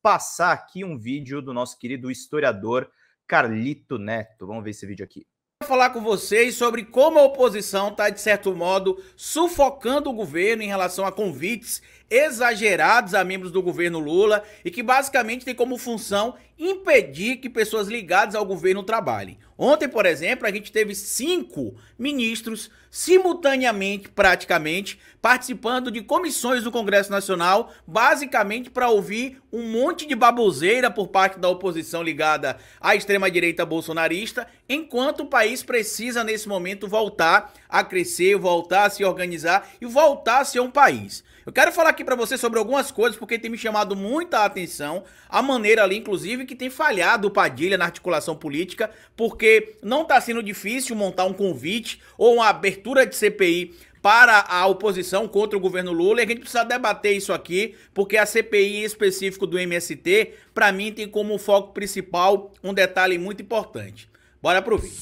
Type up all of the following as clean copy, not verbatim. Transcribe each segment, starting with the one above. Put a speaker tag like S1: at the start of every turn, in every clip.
S1: passar aqui um vídeo do nosso querido historiador Carlito Neto. Vamos ver esse vídeo aqui.
S2: Vou falar com vocês sobre como a oposição está, de certo modo, sufocando o governo em relação a convites exagerados a membros do governo Lula e que basicamente tem como função impedir que pessoas ligadas ao governo trabalhem. Ontem, por exemplo, a gente teve 5 ministros simultaneamente, praticamente, participando de comissões do Congresso Nacional, basicamente para ouvir um monte de baboseira por parte da oposição ligada à extrema-direita bolsonarista, enquanto o país precisa, nesse momento, voltar a crescer, voltar a se organizar e voltar a ser um país. Eu quero falar aqui para você sobre algumas coisas, porque tem me chamado muita atenção a maneira ali, inclusive, que tem falhado o Padilha na articulação política, porque não está sendo difícil montar um convite ou uma abertura de CPI para a oposição contra o governo Lula, e a gente precisa debater isso aqui, porque a CPI em específico do MST, para mim, tem como foco principal um detalhe muito importante. Bora pro vídeo.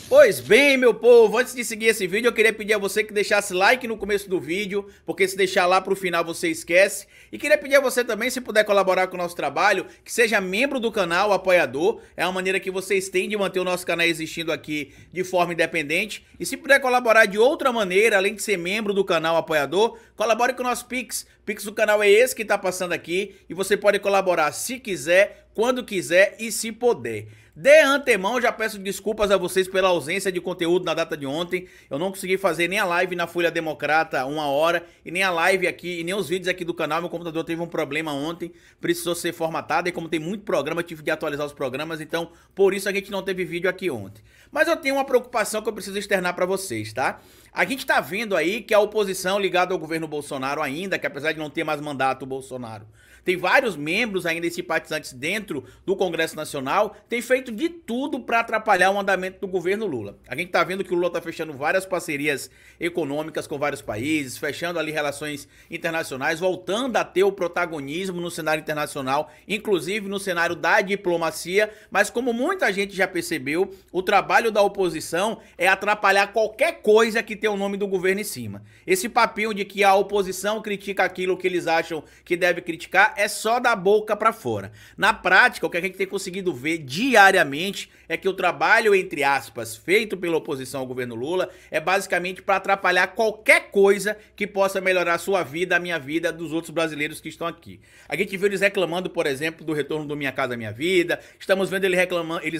S2: Pois bem, meu povo, antes de seguir esse vídeo, eu queria pedir a você que deixasse like no começo do vídeo, porque se deixar lá pro final você esquece. E queria pedir a você também, se puder colaborar com o nosso trabalho, que seja membro do canal, apoiador. É uma maneira que vocês têm de manter o nosso canal existindo aqui de forma independente. E se puder colaborar de outra maneira, além de ser membro do canal, apoiador, colabore com o nosso Pix. O Pix do canal é esse que tá passando aqui. E você pode colaborar se quiser, quando quiser e se puder. De antemão, já peço desculpas a vocês pela ausência de conteúdo na data de ontem. Eu não consegui fazer nem a live na Folha Democrata 1 hora, e nem a live aqui, e nem os vídeos aqui do canal. Meu computador teve um problema ontem, precisou ser formatado, e como tem muito programa, eu tive de atualizar os programas, então por isso a gente não teve vídeo aqui ontem. Mas eu tenho uma preocupação que eu preciso externar para vocês, tá? A gente tá vendo aí que a oposição ligada ao governo Bolsonaro ainda, que apesar de não ter mais mandato o Bolsonaro, tem vários membros ainda simpatizantes dentro do Congresso Nacional, tem feito de tudo para atrapalhar o andamento do governo Lula. A gente tá vendo que o Lula tá fechando várias parcerias econômicas com vários países, fechando ali relações internacionais, voltando a ter o protagonismo no cenário internacional, inclusive no cenário da diplomacia, mas como muita gente já percebeu, o trabalho da oposição é atrapalhar qualquer coisa que tenha o nome do governo em cima. Esse papinho de que a oposição critica aquilo que eles acham que deve criticar é só da boca pra fora. Na prática, o que a gente tem conseguido ver diariamente é que o trabalho, entre aspas, feito pela oposição ao governo Lula é basicamente para atrapalhar qualquer coisa que possa melhorar a sua vida, a minha vida, dos outros brasileiros que estão aqui. A gente viu eles reclamando, por exemplo, do retorno do Minha Casa Minha Vida, estamos vendo eles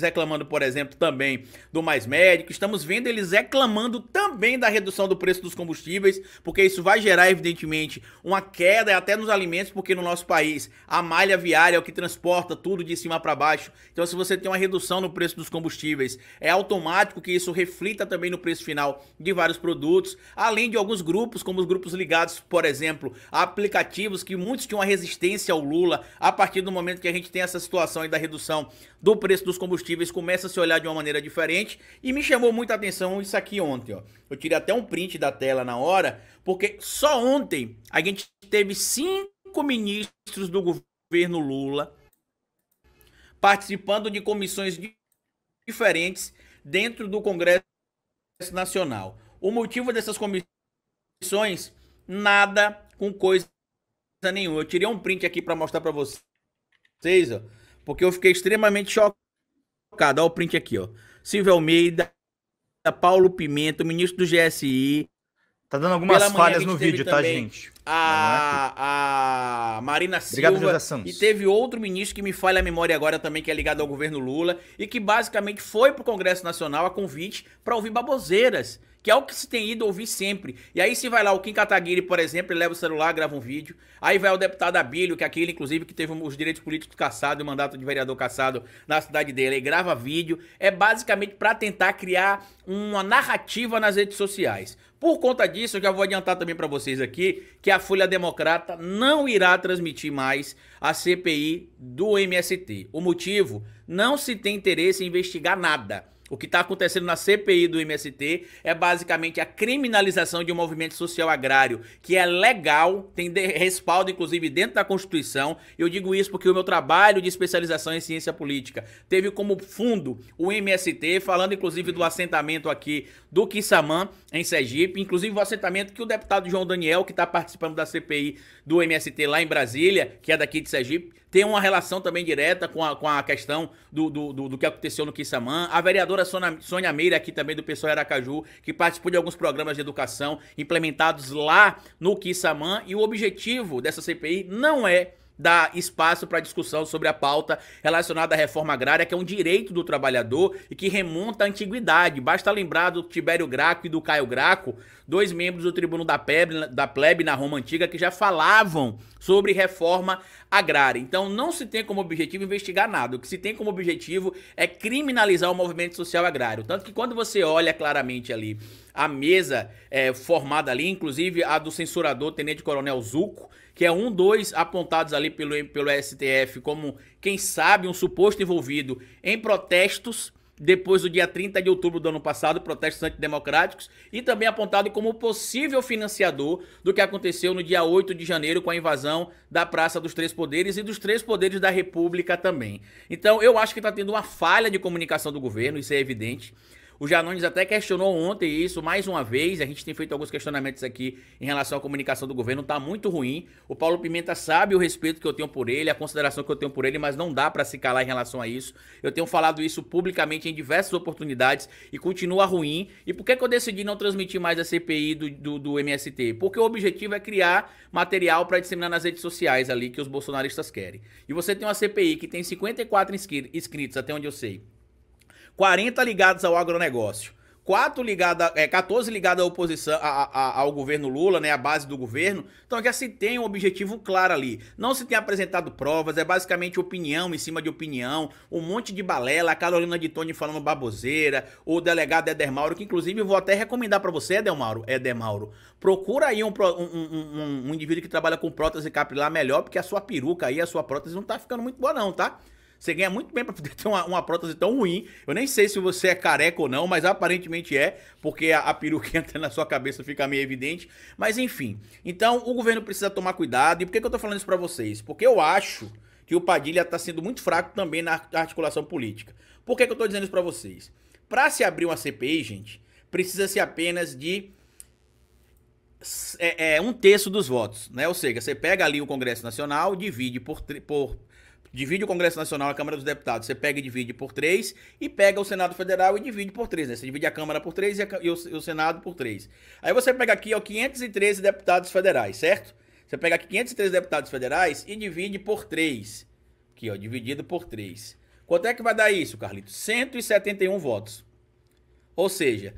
S2: reclamando, por exemplo, também do Mais Médico, estamos vendo eles reclamando também da redução do preço dos combustíveis, porque isso vai gerar, evidentemente, uma queda até nos alimentos, porque no nosso país a malha viária é o que transporta tudo de cima para baixo. Então, se você tem uma redução no preço dos combustíveis, é automático que isso reflita também no preço final de vários produtos, além de alguns grupos, como os grupos ligados, por exemplo, a aplicativos que muitos tinham uma resistência ao Lula. A partir do momento que a gente tem essa situação aí da redução do preço dos combustíveis, começa a se olhar de uma maneira diferente, e me chamou muita atenção isso aqui ontem, ó. Eu tirei até um print da tela na hora, porque só ontem a gente teve 5 ministros do governo Lula participando de comissões diferentes dentro do Congresso Nacional. O motivo dessas comissões, nada com coisa nenhuma. Eu tirei um print aqui para mostrar para vocês, ó, porque eu fiquei extremamente chocado. Olha o print aqui, ó. Silvio Almeida, Paulo Pimenta, ministro do GSI.
S1: Tá dando algumas falhas no vídeo, tá, gente?
S2: A Marina Silva. Obrigado, José Santos. E teve outro ministro que me falha a memória agora também, que é ligado ao governo Lula, e que basicamente foi pro Congresso Nacional a convite para ouvir baboseiras, que é o que se tem ido ouvir sempre. E aí se vai lá o Kim Kataguiri, por exemplo, ele leva o celular, grava um vídeo. Aí vai o deputado Abílio, que é aquele, inclusive, que teve os direitos políticos cassados, o mandato de vereador cassado na cidade dele. Aí grava vídeo. É basicamente para tentar criar uma narrativa nas redes sociais. Por conta disso, eu já vou adiantar também para vocês aqui que a Folha Democrata não irá transmitir mais a CPI do MST. O motivo? Não se tem interesse em investigar nada. O que está acontecendo na CPI do MST é basicamente a criminalização de um movimento social agrário que é legal, tem respaldo inclusive dentro da Constituição. Eu digo isso porque o meu trabalho de especialização em ciência política teve como fundo o MST, falando inclusive do assentamento aqui do Quissamã, em Sergipe, inclusive o assentamento que o deputado João Daniel, que está participando da CPI do MST lá em Brasília, que é daqui de Sergipe, tem uma relação também direta com a questão do que aconteceu no Quissamã. A vereadora Sônia Meira, aqui também do PSOL Aracaju, que participou de alguns programas de educação implementados lá no Quissamã. E o objetivo dessa CPI não é dar espaço para discussão sobre a pauta relacionada à reforma agrária, que é um direito do trabalhador e que remonta à antiguidade. Basta lembrar do Tibério Graco e do Caio Graco, dois membros do Tribuno da Plebe na Roma Antiga, que já falavam sobre reforma agrária. Então não se tem como objetivo investigar nada. O que se tem como objetivo é criminalizar o movimento social agrário. Tanto que quando você olha claramente ali a mesa formada ali, inclusive a do censurador Tenente Coronel Zuco, que é dois apontados ali pelo STF como, quem sabe, um suposto envolvido em protestos depois do dia 30 de outubro do ano passado, protestos antidemocráticos, e também apontado como possível financiador do que aconteceu no dia 8 de janeiro com a invasão da Praça dos Três Poderes e dos Três Poderes da República também. Então eu acho que está tendo uma falha de comunicação do governo, isso é evidente. O Janones até questionou ontem isso mais uma vez, a gente tem feito alguns questionamentos aqui em relação à comunicação do governo, tá muito ruim. O Paulo Pimenta sabe o respeito que eu tenho por ele, a consideração que eu tenho por ele, mas não dá pra se calar em relação a isso. Eu tenho falado isso publicamente em diversas oportunidades e continua ruim. E por que eu decidi não transmitir mais a CPI do MST? Porque o objetivo é criar material pra disseminar nas redes sociais ali que os bolsonaristas querem. E você tem uma CPI que tem 54 inscritos, até onde eu sei. 40 ligados ao agronegócio, 14 ligados à oposição, ao governo Lula, né, à base do governo. Então já se tem um objetivo claro ali. Não se tem apresentado provas, é basicamente opinião em cima de opinião, um monte de balela, a Carolina de Tone falando baboseira, o delegado Éder Mauro, que inclusive eu vou até recomendar para você, Éder Mauro, procura aí um indivíduo que trabalha com prótese capilar melhor, porque a sua peruca aí, a sua prótese não tá ficando muito boa não, tá? Você ganha muito bem pra poder ter uma prótese tão ruim. Eu nem sei se você é careca ou não, mas aparentemente é, porque a peruca entra na sua cabeça, fica meio evidente. Mas enfim, então o governo precisa tomar cuidado. E por que eu tô falando isso pra vocês? Porque eu acho que o Padilha tá sendo muito fraco também na articulação política. Por que eu tô dizendo isso pra vocês? Pra se abrir uma CPI, gente, precisa-se apenas de 1/3 dos votos, né? Ou seja, você pega ali o Congresso Nacional, divide o Congresso Nacional, a Câmara dos Deputados, você pega e divide por 3, e pega o Senado Federal e divide por 3, né? Você divide a Câmara por 3 e o Senado por 3. Aí você pega aqui, ó, 513 deputados federais, certo? Você pega aqui 513 deputados federais e divide por 3. Aqui, ó, dividido por 3. Quanto é que vai dar isso, Carlito? 171 votos. Ou seja,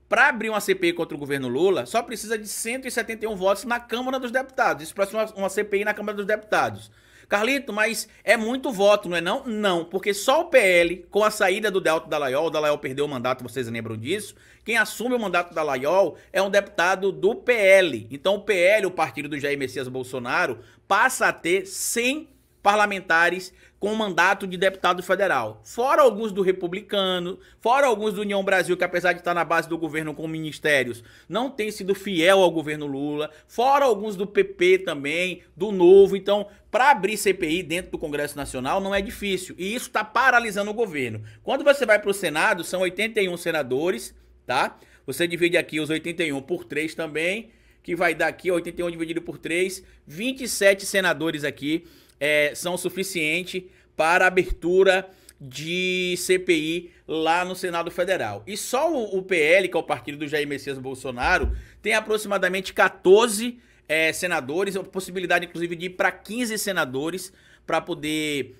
S2: para abrir uma CPI contra o governo Lula, só precisa de 171 votos na Câmara dos Deputados. Isso para uma CPI na Câmara dos Deputados. Carlito, mas é muito voto, não é não? Não, porque só o PL, com a saída do Delto Dallagnol, o Dallagnol perdeu o mandato, vocês lembram disso? Quem assume o mandato do Dallagnol é um deputado do PL. Então o PL, o partido do Jair Messias Bolsonaro, passa a ter 100 parlamentares com mandato de deputado federal. Fora alguns do Republicano, fora alguns do União Brasil, que apesar de estar na base do governo com ministérios, não tem sido fiel ao governo Lula. Fora alguns do PP também, do Novo. Então, para abrir CPI dentro do Congresso Nacional não é difícil. E isso está paralisando o governo. Quando você vai para o Senado, são 81 senadores, tá? Você divide aqui os 81 por 3 também, que vai dar aqui 81 dividido por 3, 27 senadores aqui. São o suficiente para a abertura de CPI lá no Senado Federal. E só o PL, que é o partido do Jair Messias Bolsonaro, tem aproximadamente 14 senadores, a possibilidade inclusive de ir para 15 senadores para poder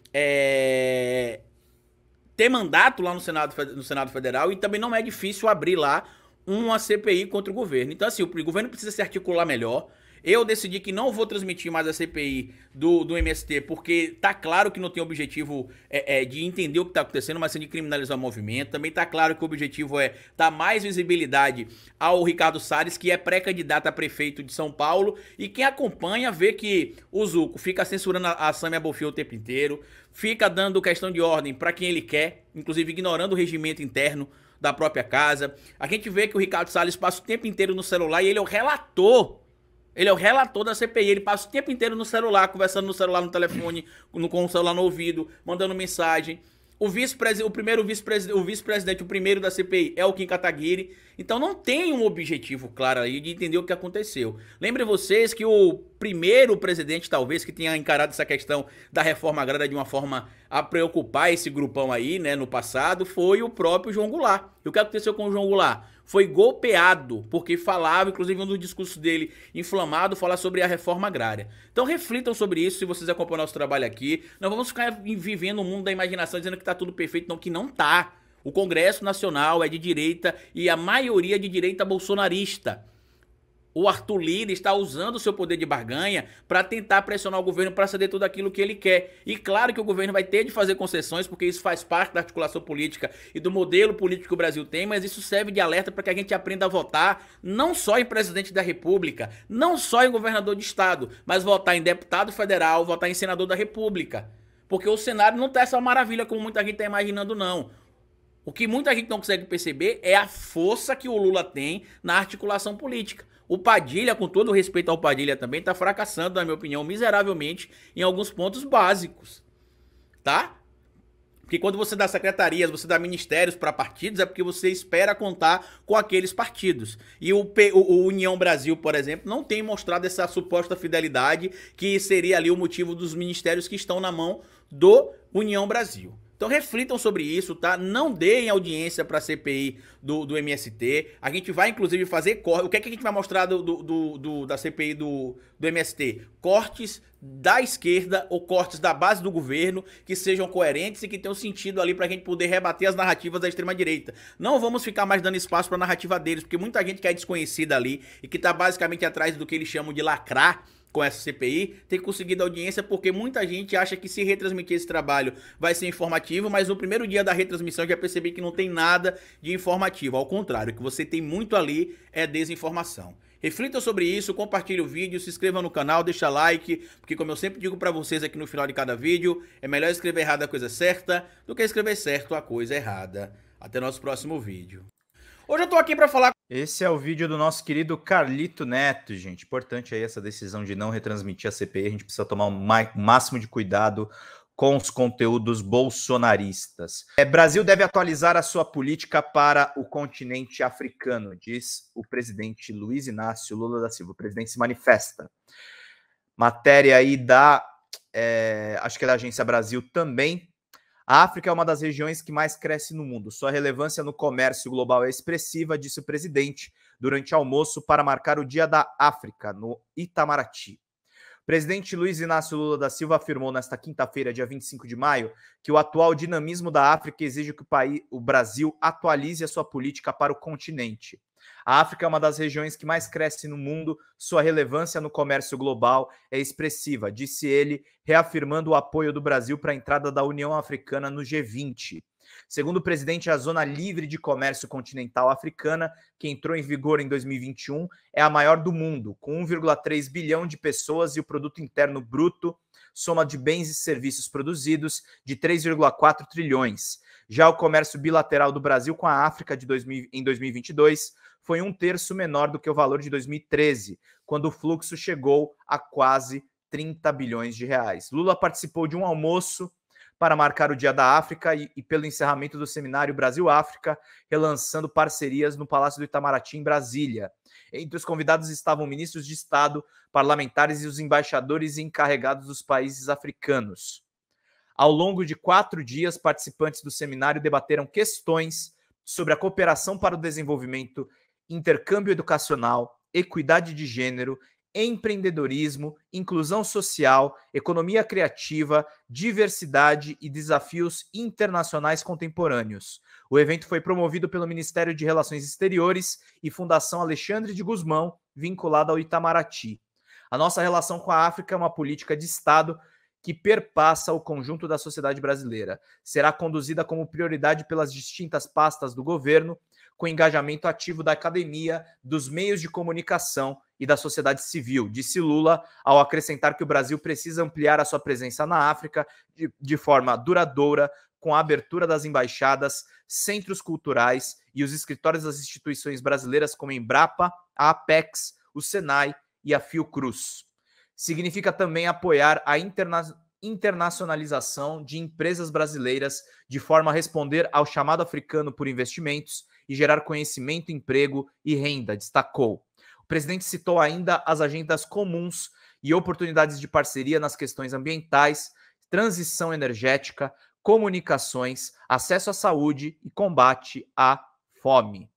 S2: ter mandato lá no Senado Federal. E também não é difícil abrir lá uma CPI contra o governo. Então, assim, o governo precisa se articular melhor. Eu decidi que não vou transmitir mais a CPI do MST, porque tá claro que não tem objetivo de entender o que tá acontecendo, mas sim de criminalizar o movimento. Também tá claro que o objetivo é dar mais visibilidade ao Ricardo Salles, que é pré-candidato a prefeito de São Paulo, e quem acompanha vê que o Zuco fica censurando a Samia Bonfim o tempo inteiro, fica dando questão de ordem para quem ele quer, inclusive ignorando o regimento interno da própria casa. A gente vê que o Ricardo Salles passa o tempo inteiro no celular e ele é o relator. Ele é o relator da CPI, ele passa o tempo inteiro no celular, conversando no celular, no telefone, com o celular no ouvido, mandando mensagem. O vice-presidente, o primeiro da CPI é o Kim Kataguiri. Então não tem um objetivo claro aí de entender o que aconteceu. Lembrem vocês que o primeiro presidente, talvez, que tenha encarado essa questão da reforma agrária de uma forma a preocupar esse grupão aí, né, no passado, foi o próprio João Goulart. E o que aconteceu com o João Goulart? Foi golpeado, porque falava, inclusive um dos discursos dele inflamado, falar sobre a reforma agrária. Então reflitam sobre isso, se vocês acompanham nosso trabalho aqui. Não vamos ficar vivendo um mundo da imaginação dizendo que tá tudo perfeito, não, que não tá. O Congresso Nacional é de direita e a maioria de direita bolsonarista. O Arthur Lira está usando o seu poder de barganha para tentar pressionar o governo para ceder tudo aquilo que ele quer. E claro que o governo vai ter de fazer concessões, porque isso faz parte da articulação política e do modelo político que o Brasil tem, mas isso serve de alerta para que a gente aprenda a votar não só em presidente da República, não só em governador de estado, mas votar em deputado federal, votar em senador da República. Porque o cenário não está essa maravilha como muita gente está imaginando, não. O que muita gente não consegue perceber é a força que o Lula tem na articulação política. O Padilha, com todo o respeito ao Padilha também, tá fracassando, na minha opinião, miseravelmente em alguns pontos básicos, tá? Porque quando você dá secretarias, você dá ministérios para partidos, é porque você espera contar com aqueles partidos. E o União Brasil, por exemplo, não tem mostrado essa suposta fidelidade que seria ali o motivo dos ministérios que estão na mão do União Brasil. Então reflitam sobre isso, tá? Não deem audiência para a CPI do MST. A gente vai, inclusive, fazer corte. O que é que a gente vai mostrar da CPI do MST? Cortes da esquerda ou cortes da base do governo que sejam coerentes e que tenham sentido ali para a gente poder rebater as narrativas da extrema-direita. Não vamos ficar mais dando espaço para a narrativa deles, porque muita gente que é desconhecida ali e que está basicamente atrás do que eles chamam de lacrar com essa CPI, tem conseguido audiência porque muita gente acha que se retransmitir esse trabalho vai ser informativo, mas no primeiro dia da retransmissão eu já percebi que não tem nada de informativo, ao contrário, o que você tem muito ali é desinformação. Reflita sobre isso, compartilhe o vídeo, se inscreva no canal, deixa like, porque como eu sempre digo pra vocês aqui no final de cada vídeo, é melhor escrever errado a coisa certa do que escrever certo a coisa errada. Até nosso próximo vídeo. Hoje eu tô aqui pra falar...
S1: Esse é o vídeo do nosso querido Carlito Neto, gente. Importante aí essa decisão de não retransmitir a CPI. A gente precisa tomar o máximo de cuidado com os conteúdos bolsonaristas. Brasil deve atualizar a sua política para o continente africano, diz o presidente Luiz Inácio Lula da Silva. O presidente se manifesta. Matéria aí acho que é da Agência Brasil também. A África é uma das regiões que mais cresce no mundo. Sua relevância no comércio global é expressiva, disse o presidente durante almoço para marcar o Dia da África, no Itamaraty. O presidente Luiz Inácio Lula da Silva afirmou nesta quinta-feira, dia 25 de maio, que o atual dinamismo da África exige que o Brasil atualize a sua política para o continente. A África é uma das regiões que mais cresce no mundo, sua relevância no comércio global é expressiva, disse ele, reafirmando o apoio do Brasil para a entrada da União Africana no G20. Segundo o presidente, a Zona Livre de Comércio Continental Africana, que entrou em vigor em 2021, é a maior do mundo, com 1,3 bilhão de pessoas e o produto interno bruto, soma de bens e serviços produzidos, de 3,4 trilhões. Já o comércio bilateral do Brasil com a África em 2022 foi 1/3 menor do que o valor de 2013, quando o fluxo chegou a quase 30 bilhões de reais. Lula participou de um almoço para marcar o Dia da África e pelo encerramento do seminário Brasil-África, relançando parcerias no Palácio do Itamaraty, em Brasília. Entre os convidados estavam ministros de Estado, parlamentares e os embaixadores e encarregados dos países africanos. Ao longo de 4 dias, participantes do seminário debateram questões sobre a cooperação para o desenvolvimento, intercâmbio educacional, equidade de gênero, empreendedorismo, inclusão social, economia criativa, diversidade e desafios internacionais contemporâneos. O evento foi promovido pelo Ministério de Relações Exteriores e Fundação Alexandre de Gusmão, vinculada ao Itamaraty. A nossa relação com a África é uma política de Estado que perpassa o conjunto da sociedade brasileira. Será conduzida como prioridade pelas distintas pastas do governo, com engajamento ativo da academia, dos meios de comunicação e da sociedade civil, disse Lula, ao acrescentar que o Brasil precisa ampliar a sua presença na África de forma duradoura, com a abertura das embaixadas, centros culturais e os escritórios das instituições brasileiras como a Embrapa, a Apex, o Senai e a Fiocruz. Significa também apoiar a internacionalização de empresas brasileiras de forma a responder ao chamado africano por investimentos e gerar conhecimento, emprego e renda, destacou. O presidente citou ainda as agendas comuns e oportunidades de parceria nas questões ambientais, transição energética, comunicações, acesso à saúde e combate à fome.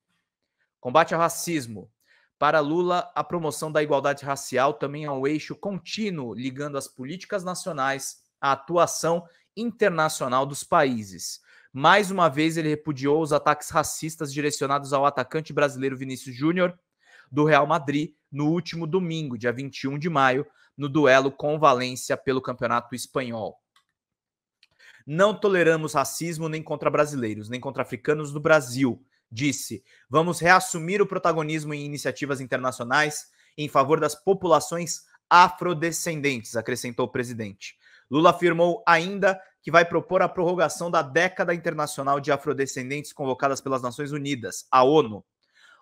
S1: Combate ao racismo. Para Lula, a promoção da igualdade racial também é um eixo contínuo ligando as políticas nacionais à atuação internacional dos países. Mais uma vez, ele repudiou os ataques racistas direcionados ao atacante brasileiro Vinícius Júnior, do Real Madrid, no último domingo, dia 21 de maio, no duelo com o Valência pelo Campeonato Espanhol. Não toleramos racismo nem contra brasileiros, nem contra africanos do Brasil, disse. Vamos reassumir o protagonismo em iniciativas internacionais em favor das populações afrodescendentes, acrescentou o presidente. Lula afirmou ainda que vai propor a prorrogação da década internacional de afrodescendentes convocadas pelas Nações Unidas, a ONU.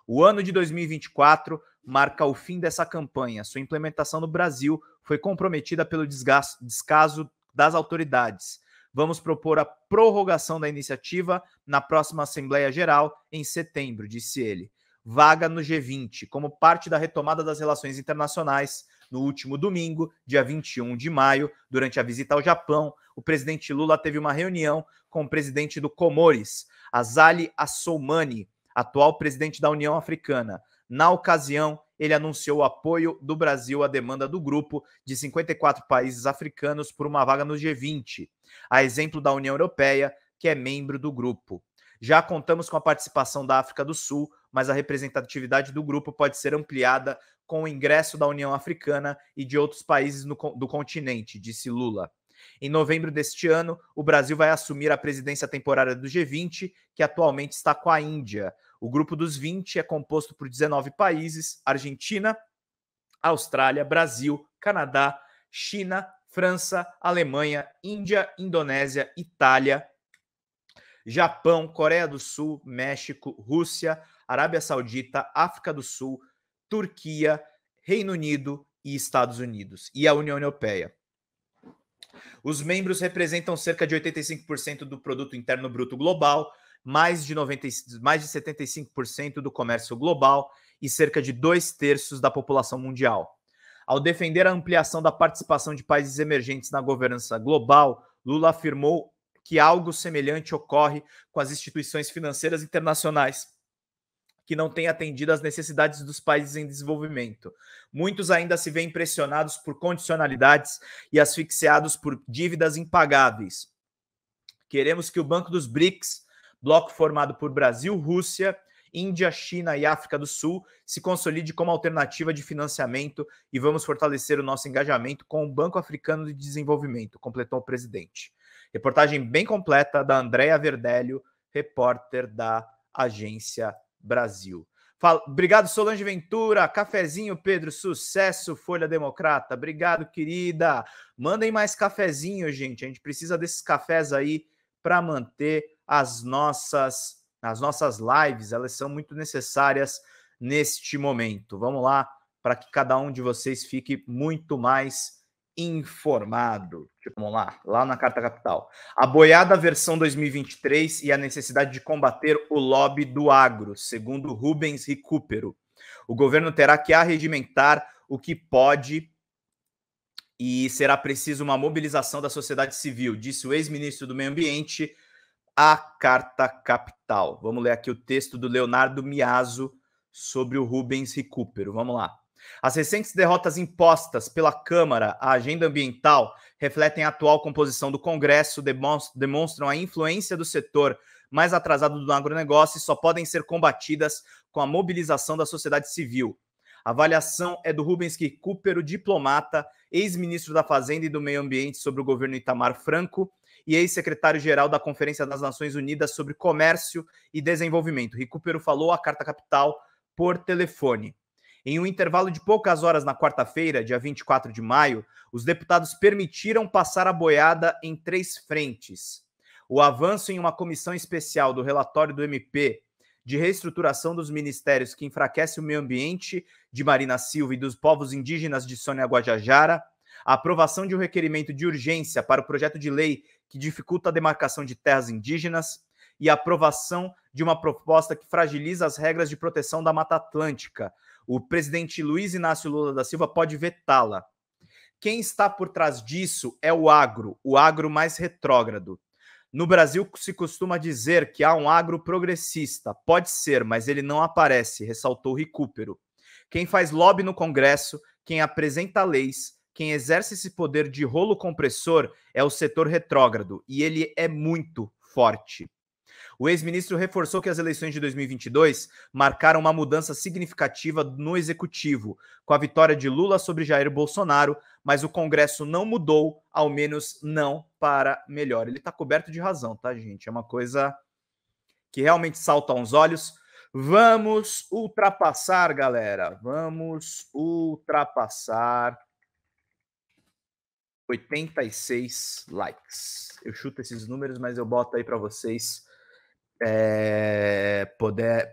S1: O ano de 2024 marca o fim dessa campanha. Sua implementação no Brasil foi comprometida pelo descaso das autoridades. Vamos propor a prorrogação da iniciativa na próxima Assembleia Geral em setembro, disse ele. Vaga no G20, como parte da retomada das relações internacionais. No último domingo, dia 21 de maio, durante a visita ao Japão, o presidente Lula teve uma reunião com o presidente do Comores, Azali Assoumani, atual presidente da União Africana. Na ocasião, ele anunciou o apoio do Brasil à demanda do grupo de 54 países africanos por uma vaga no G20, a exemplo da União Europeia, que é membro do grupo. Já contamos com a participação da África do Sul, mas a representatividade do grupo pode ser ampliada com o ingresso da União Africana e de outros países do continente, disse Lula. Em novembro deste ano, o Brasil vai assumir a presidência temporária do G20, que atualmente está com a Índia. O grupo dos 20 é composto por 19 países: Argentina, Austrália, Brasil, Canadá, China, França, Alemanha, Índia, Indonésia, Itália, Japão, Coreia do Sul, México, Rússia, Arábia Saudita, África do Sul, Turquia, Reino Unido e Estados Unidos, e a União Europeia. Os membros representam cerca de 85% do produto interno bruto global, mais de 75% do comércio global e cerca de 2/3 da população mundial. Ao defender a ampliação da participação de países emergentes na governança global, Lula afirmou que algo semelhante ocorre com as instituições financeiras internacionais, que não têm atendido às necessidades dos países em desenvolvimento. Muitos ainda se veem pressionados por condicionalidades e asfixiados por dívidas impagáveis. Queremos que o Banco dos BRICS, bloco formado por Brasil, Rússia, Índia, China e África do Sul, se consolide como alternativa de financiamento e vamos fortalecer o nosso engajamento com o Banco Africano de Desenvolvimento, completou o presidente. Reportagem bem completa da Andréa Verdelho, repórter da Agência Brasil. Obrigado, Solange Ventura. Cafezinho, Pedro. Sucesso, Folha Democrata. Obrigado, querida. Mandem mais cafezinho, gente. A gente precisa desses cafés aí para manter as nossas lives. Elas são muito necessárias neste momento. Vamos lá, para que cada um de vocês fique muito mais informado. Vamos lá na Carta Capital. A boiada versão 2023 e a necessidade de combater o lobby do agro, segundo Rubens Recupero. O governo terá que arregimentar o que pode e será preciso uma mobilização da sociedade civil, disse o ex-ministro do Meio Ambiente à Carta Capital. Vamos ler aqui o texto do Leonardo Miazzo sobre o Rubens Recupero. Vamos lá. As recentes derrotas impostas pela Câmara à agenda ambiental refletem a atual composição do Congresso, demonstram a influência do setor mais atrasado do agronegócio e só podem ser combatidas com a mobilização da sociedade civil. A avaliação é do Rubens Recupero, diplomata, ex-ministro da Fazenda e do Meio Ambiente sobre o governo Itamar Franco e ex-secretário-geral da Conferência das Nações Unidas sobre Comércio e Desenvolvimento. Recupero falou à Carta Capital por telefone. Em um intervalo de poucas horas na quarta-feira, dia 24 de maio, os deputados permitiram passar a boiada em 3 frentes. O avanço em uma comissão especial do relatório do MP de reestruturação dos ministérios que enfraquece o meio ambiente de Marina Silva e dos povos indígenas de Sônia Guajajara, a aprovação de um requerimento de urgência para o projeto de lei que dificulta a demarcação de terras indígenas e a aprovação de uma proposta que fragiliza as regras de proteção da Mata Atlântica. O presidente Luiz Inácio Lula da Silva pode vetá-la. Quem está por trás disso é o agro mais retrógrado. No Brasil, se costuma dizer que há um agro progressista. Pode ser, mas ele não aparece, ressaltou Recupero. Quem faz lobby no Congresso, quem apresenta leis, quem exerce esse poder de rolo compressor é o setor retrógrado, e ele é muito forte. O ex-ministro reforçou que as eleições de 2022 marcaram uma mudança significativa no executivo, com a vitória de Lula sobre Jair Bolsonaro, mas o Congresso não mudou, ao menos não para melhor. Ele está coberto de razão, tá, gente? É uma coisa que realmente salta aos olhos. Vamos ultrapassar, galera. Vamos ultrapassar 86 likes. Eu chuto esses números, mas eu boto aí para vocês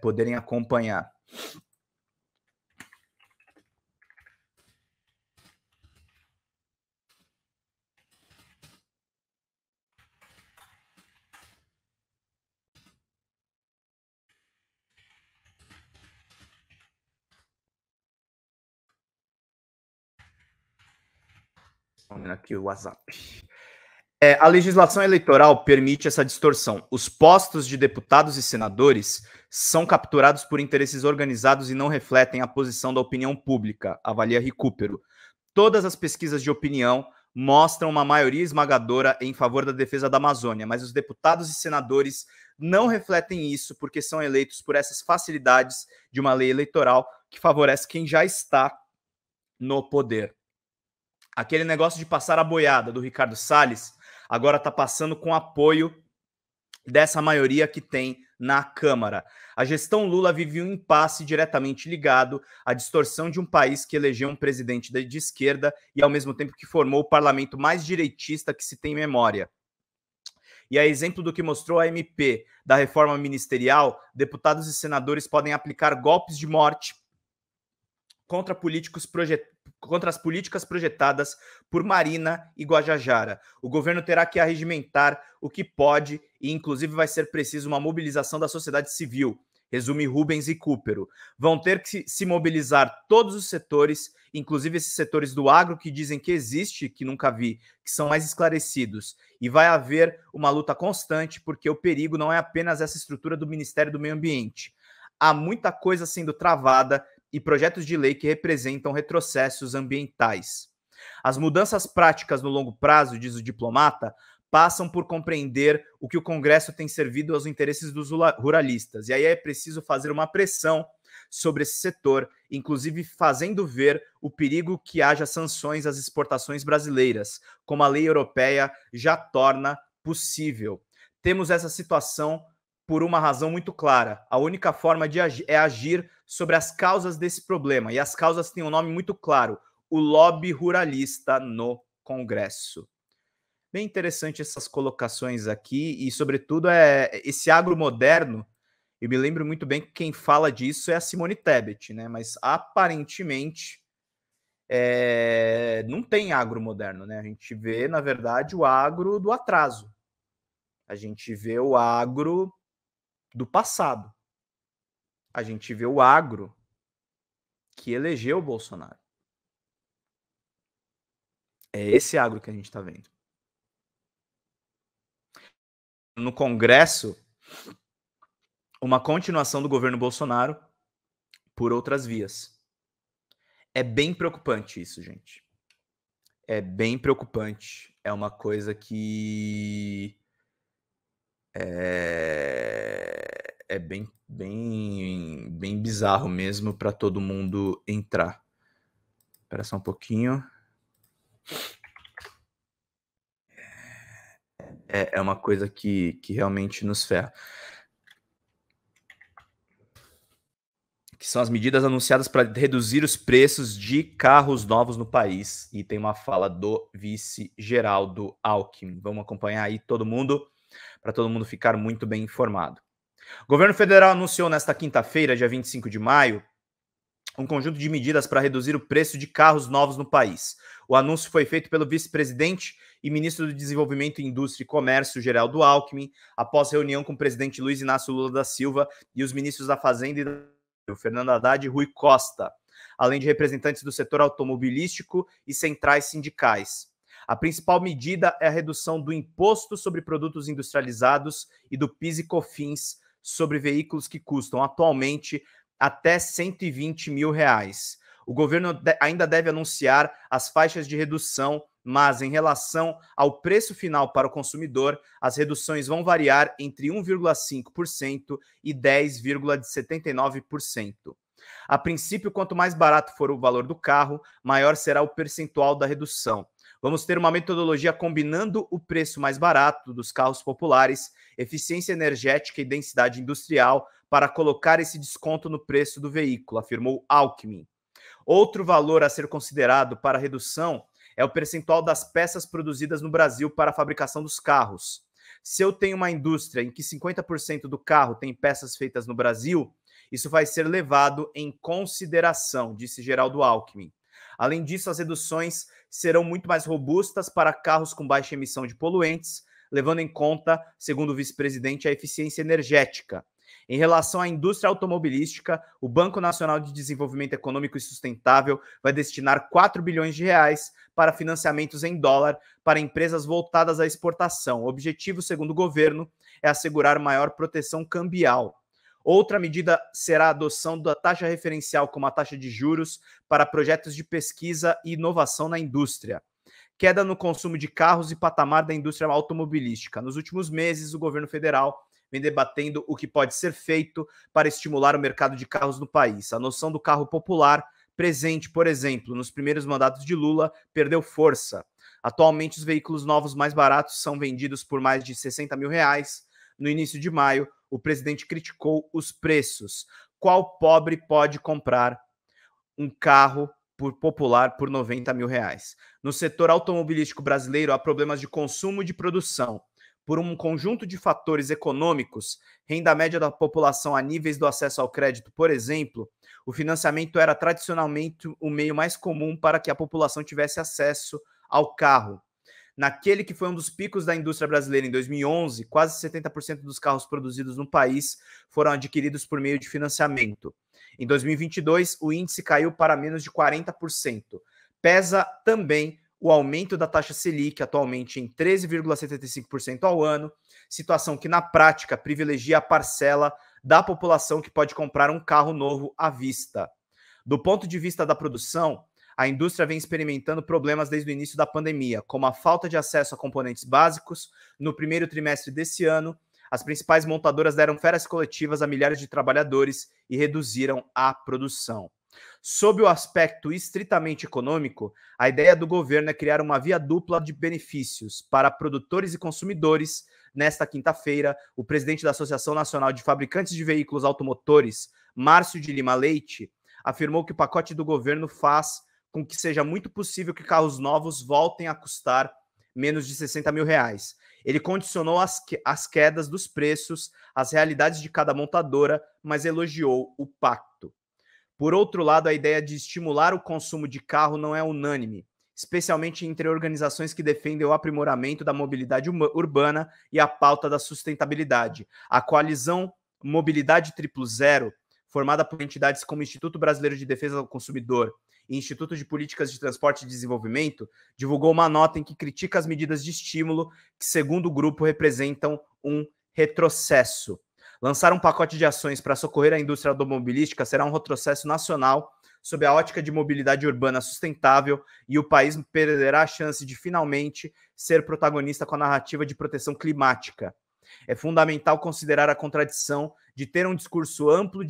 S1: poderem acompanhar. Vamos aqui o WhatsApp. A legislação eleitoral permite essa distorção. Os postos de deputados e senadores são capturados por interesses organizados e não refletem a posição da opinião pública, avalia Recupero. Todas as pesquisas de opinião mostram uma maioria esmagadora em favor da defesa da Amazônia, mas os deputados e senadores não refletem isso porque são eleitos por essas facilidades de uma lei eleitoral que favorece quem já está no poder. Aquele negócio de passar a boiada do Ricardo Salles agora está passando com apoio dessa maioria que tem na Câmara. A gestão Lula vive um impasse diretamente ligado à distorção de um país que elegeu um presidente de esquerda e, ao mesmo tempo, que formou o parlamento mais direitista que se tem memória. E a exemplo do que mostrou a MP da reforma ministerial, deputados e senadores podem aplicar golpes de morte contra as políticas projetadas por Marina e Guajajara. O governo terá que arregimentar o que pode e, inclusive, vai ser preciso uma mobilização da sociedade civil, resume Rubens Recupero. Vão ter que se mobilizar todos os setores, inclusive esses setores do agro que dizem que existe, que nunca vi, que são mais esclarecidos. E vai haver uma luta constante, porque o perigo não é apenas essa estrutura do Ministério do Meio Ambiente. Há muita coisa sendo travada e projetos de lei que representam retrocessos ambientais. As mudanças práticas no longo prazo, diz o diplomata, passam por compreender o que o Congresso tem servido aos interesses dos ruralistas. E aí é preciso fazer uma pressão sobre esse setor, inclusive fazendo ver o perigo que haja sanções às exportações brasileiras, como a lei europeia já torna possível. Temos essa situação por uma razão muito clara. A única forma de agir é agir sobre as causas desse problema. E as causas têm um nome muito claro: o lobby ruralista no Congresso. Bem interessante essas colocações aqui e, sobretudo, esse agro moderno. Eu me lembro muito bem que quem fala disso é a Simone Tebet, né? Mas aparentemente não tem agro moderno, né? A gente vê, na verdade, o agro do atraso. A gente vê o agro do passado. A gente vê o agro que elegeu o Bolsonaro. É esse agro que a gente está vendo. No Congresso, uma continuação do governo Bolsonaro por outras vias. É bem preocupante isso, gente. É bem preocupante. É uma coisa que é bem bizarro mesmo para todo mundo entrar. Espera só um pouquinho. É uma coisa que realmente nos ferra. Que são as medidas anunciadas para reduzir os preços de carros novos no país. E tem uma fala do vice-Geraldo Alckmin. Vamos acompanhar aí todo mundo, para todo mundo ficar muito bem informado. O governo federal anunciou nesta quinta-feira, dia 25 de maio, um conjunto de medidas para reduzir o preço de carros novos no país. O anúncio foi feito pelo vice-presidente e ministro do Desenvolvimento, Indústria e Comércio, Geraldo Alckmin, após reunião com o presidente Luiz Inácio Lula da Silva e os ministros da Fazenda e da Fernando Haddad e Rui Costa, além de representantes do setor automobilístico e centrais sindicais. A principal medida é a redução do imposto sobre produtos industrializados e do PIS e COFINS sobre veículos que custam atualmente até R$ 120 mil. O governo ainda deve anunciar as faixas de redução, mas em relação ao preço final para o consumidor, as reduções vão variar entre 1,5% e 10,79%. A princípio, quanto mais barato for o valor do carro, maior será o percentual da redução. Vamos ter uma metodologia combinando o preço mais barato dos carros populares, eficiência energética e densidade industrial para colocar esse desconto no preço do veículo, afirmou Alckmin. Outro valor a ser considerado para a redução é o percentual das peças produzidas no Brasil para a fabricação dos carros. Se eu tenho uma indústria em que 50% do carro tem peças feitas no Brasil, isso vai ser levado em consideração, disse Geraldo Alckmin. Além disso, as reduções serão muito mais robustas para carros com baixa emissão de poluentes, levando em conta, segundo o vice-presidente, a eficiência energética. Em relação à indústria automobilística, o Banco Nacional de Desenvolvimento Econômico e Sustentável vai destinar 4 bilhões de reais para financiamentos em dólar para empresas voltadas à exportação. O objetivo, segundo o governo, é assegurar maior proteção cambial. Outra medida será a adoção da taxa referencial como a taxa de juros para projetos de pesquisa e inovação na indústria. Queda no consumo de carros e patamar da indústria automobilística. Nos últimos meses, o governo federal vem debatendo o que pode ser feito para estimular o mercado de carros no país. A noção do carro popular, presente, por exemplo, nos primeiros mandatos de Lula, perdeu força. Atualmente, os veículos novos mais baratos são vendidos por mais de R$ 60 mil. No início de maio, o presidente criticou os preços. Qual pobre pode comprar um carro popular por R$ 90 mil? No setor automobilístico brasileiro, há problemas de consumo e de produção. Por um conjunto de fatores econômicos, renda média da população a níveis do acesso ao crédito, por exemplo, o financiamento era tradicionalmente o meio mais comum para que a população tivesse acesso ao carro. Naquele que foi um dos picos da indústria brasileira em 2011, quase 70% dos carros produzidos no país foram adquiridos por meio de financiamento. Em 2022, o índice caiu para menos de 40%. Pesa também o aumento da taxa Selic, atualmente em 13,75% ao ano, situação que, na prática, privilegia a parcela da população que pode comprar um carro novo à vista. Do ponto de vista da produção, a indústria vem experimentando problemas desde o início da pandemia, como a falta de acesso a componentes básicos. No primeiro trimestre desse ano, as principais montadoras deram férias coletivas a milhares de trabalhadores e reduziram a produção. Sob o aspecto estritamente econômico, a ideia do governo é criar uma via dupla de benefícios para produtores e consumidores. Nesta quinta-feira, o presidente da Associação Nacional de Fabricantes de Veículos Automotores, Márcio de Lima Leite, afirmou que o pacote do governo faz com que seja muito possível que carros novos voltem a custar menos de R$ 60 mil. Ele condicionou as quedas dos preços às realidades de cada montadora, mas elogiou o pacto. Por outro lado, a ideia de estimular o consumo de carro não é unânime, especialmente entre organizações que defendem o aprimoramento da mobilidade urbana e a pauta da sustentabilidade. A coalizão Mobilidade 000, formada por entidades como Instituto Brasileiro de Defesa do Consumidor e Instituto de Políticas de Transporte e Desenvolvimento, divulgou uma nota em que critica as medidas de estímulo que, segundo o grupo, representam um retrocesso. Lançar um pacote de ações para socorrer a indústria automobilística será um retrocesso nacional sob a ótica de mobilidade urbana sustentável, e o país perderá a chance de finalmente ser protagonista com a narrativa de proteção climática. É fundamental considerar a contradição de ter um discurso amplo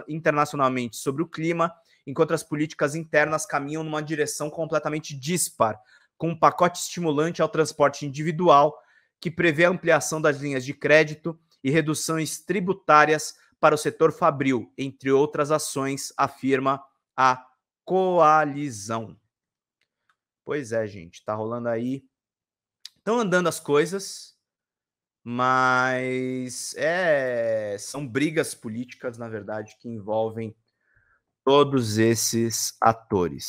S1: internacionalmente sobre o clima, enquanto as políticas internas caminham numa direção completamente dispar, com um pacote estimulante ao transporte individual, que prevê a ampliação das linhas de crédito e reduções tributárias para o setor fabril, entre outras ações, afirma a coalizão. Pois é, gente, tá rolando aí. Estão andando as coisas, mas são brigas políticas, na verdade, que envolvem todos esses atores.